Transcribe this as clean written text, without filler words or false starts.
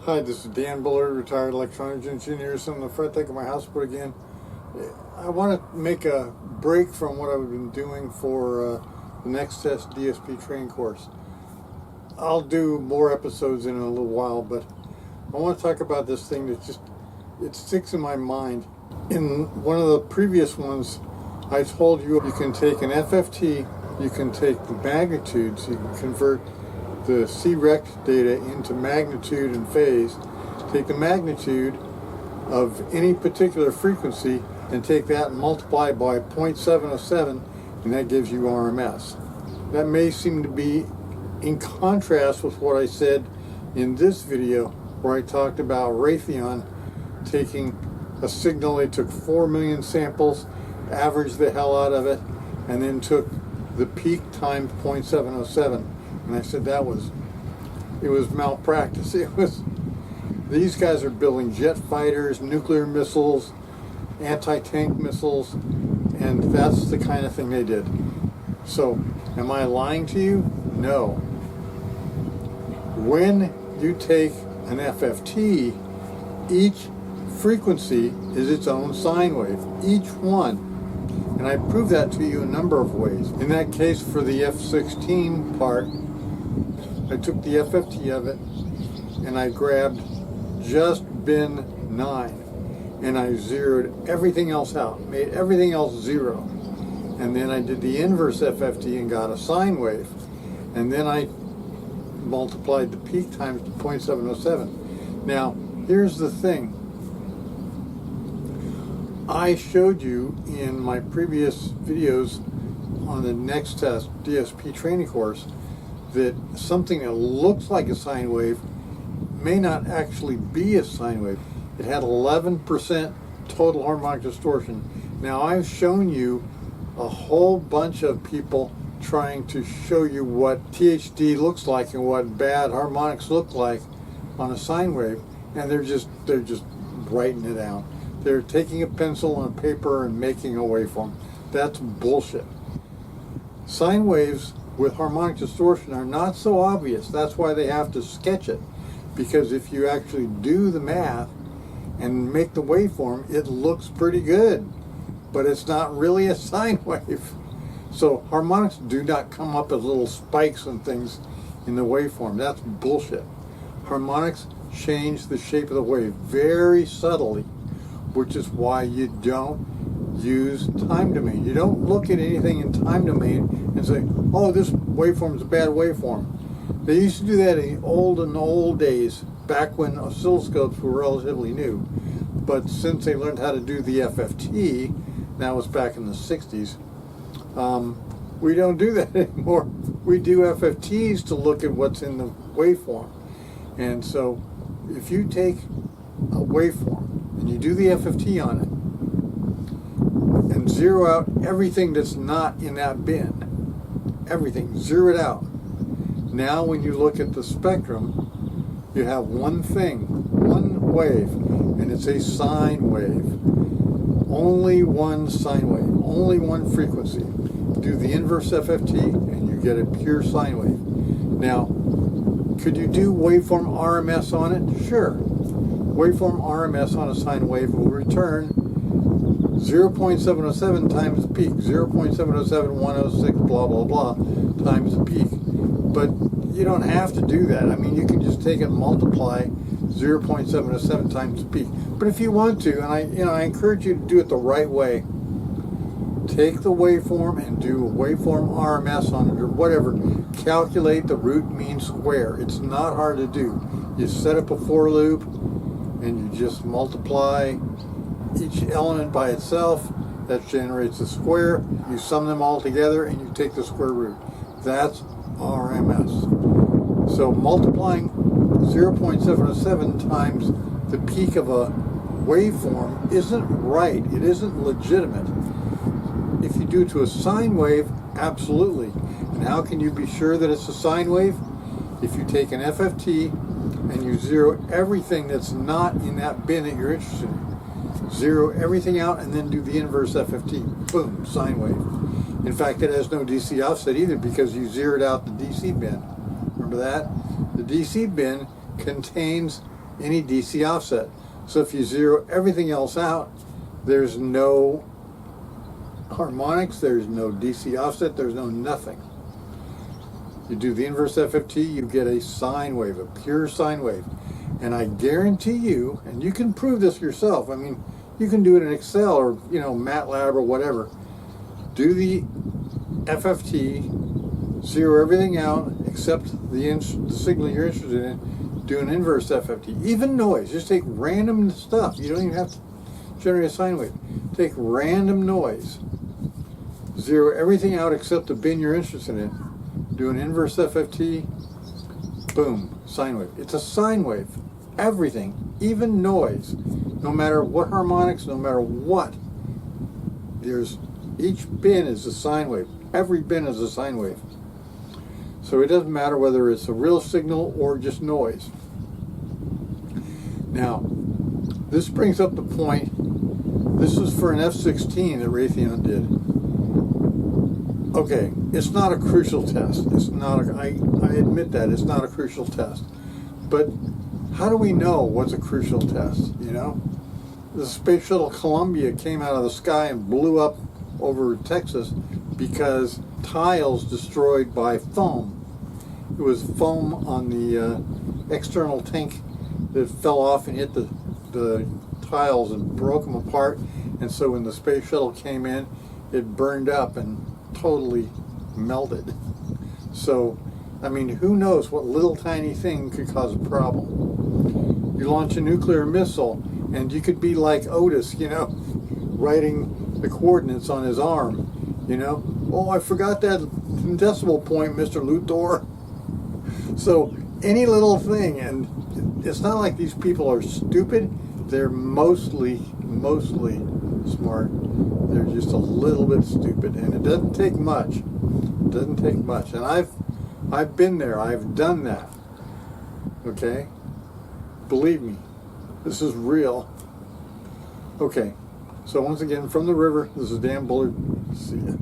Hi, this is Dan Bullard, retired electronics engineer, sitting in the front deck of my house. But again, I want to make a break from what I've been doing for the Nextest DSP training course. I'll do more episodes in a little while, but I want to talk about this thing that it sticks in my mind. In one of the previous ones, I told you can take an FFT, you can take the magnitudes, you can convert the C-rect data into magnitude and phase, take the magnitude of any particular frequency and take that and multiply by 0.707, and that gives you RMS. That may seem to be in contrast with what I said in this video where I talked about Raytheon taking a signal. They took 4 million samples, averaged the hell out of it, and then took the peak times 0.707. And I said it was malpractice. These guys are building jet fighters, nuclear missiles, anti-tank missiles, and that's the kind of thing they did. So, am I lying to you? No. When you take an FFT, each frequency is its own sine wave, each one. And I proved that to you a number of ways. In that case, for the F-16 part, I took the FFT of it and I grabbed just bin 9 and I zeroed everything else out, made everything else zero. And then I did the inverse FFT and got a sine wave. And then I multiplied the peak times 0.707. Now, here's the thing. I showed you in my previous videos on the Nextest DSP training course that something that looks like a sine wave may not actually be a sine wave. It had 11% total harmonic distortion. Now, I've shown you a whole bunch of people trying to show you what THD looks like and what bad harmonics look like on a sine wave, and they're just writing it out. They're taking a pencil and a paper and making a waveform. That's bullshit. Sine waves with harmonic distortion are not so obvious. That's why they have to sketch it. Because if you actually do the math and make the waveform, it looks pretty good. But it's not really a sine wave. So harmonics do not come up as little spikes and things in the waveform. That's bullshit. Harmonics change the shape of the wave very subtly, which is why you don't use time domain. You don't look at anything in time domain and say, oh, this waveform is a bad waveform. They used to do that in the old days, back when oscilloscopes were relatively new. But since they learned how to do the FFT, that was back in the 60s, we don't do that anymore. We do FFTs to look at what's in the waveform. And so if you take a waveform and you do the FFT on it, and zero out everything that's not in that bin. Everything, zero it out. Now when you look at the spectrum, you have one thing, one wave, and it's a sine wave. Only one sine wave, only one frequency. Do the inverse FFT and you get a pure sine wave. Now, could you do waveform RMS on it? Sure. Waveform RMS on a sine wave will return 0.707 times the peak, 0.707, 106, blah, blah, blah, times the peak. But you don't have to do that. I mean, you can just take it and multiply 0.707 times the peak. But if you want to, and I encourage you to do it the right way, take the waveform and do a waveform RMS on it or whatever. Calculate the root mean square. It's not hard to do. You set up a for loop and you just multiply each element by itself. That generates a square. You sum them all together and you take the square root. That's RMS. So multiplying 0.707 times the peak of a waveform isn't right. It isn't legitimate. If you do it to a sine wave, absolutely. And how can you be sure that it's a sine wave? If you take an FFT and you zero everything that's not in that bin that you're interested in. Zero everything out and then do the inverse FFT. Boom, sine wave. In fact, it has no DC offset either because you zeroed out the DC bin. Remember that? The DC bin contains any DC offset. So if you zero everything else out, there's no harmonics, there's no DC offset, there's no nothing. You do the inverse FFT, you get a sine wave, a pure sine wave. And I guarantee you, and you can prove this yourself, I mean, you can do it in Excel or, you know, MATLAB or whatever. Do the FFT, zero everything out except the signal you're interested in, do an inverse FFT. Even noise, just take random stuff. You don't even have to generate a sine wave. Take random noise, zero everything out except the bin you're interested in, do an inverse FFT, boom, sine wave. It's a sine wave. Everything, even noise, no matter what harmonics, no matter what, each bin is a sine wave. Every bin is a sine wave. So it doesn't matter whether it's a real signal or just noise. Now, this brings up the point, this is for an F16 that Raytheon did. Okay, it's not a crucial test. It's not, I admit that, it's not a crucial test. But how do we know what's a crucial test, you know? The Space Shuttle Columbia came out of the sky and blew up over Texas because tiles destroyed by foam. It was foam on the external tank that fell off and hit the tiles and broke them apart. And so when the Space Shuttle came in, it burned up and totally melted. So, I mean, who knows what little tiny thing could cause a problem. You launch a nuclear missile and you could be like Otis, you know, writing the coordinates on his arm, you know. Oh, I forgot that decimal point, Mr. Luthor. So any little thing, and it's not like these people are stupid. They're mostly smart. They're just a little bit stupid, and it doesn't take much. It doesn't take much, and I've been there. I've done that. Okay, believe me, this is real. Okay, so once again, from the river, this is Dan Bullard. See ya.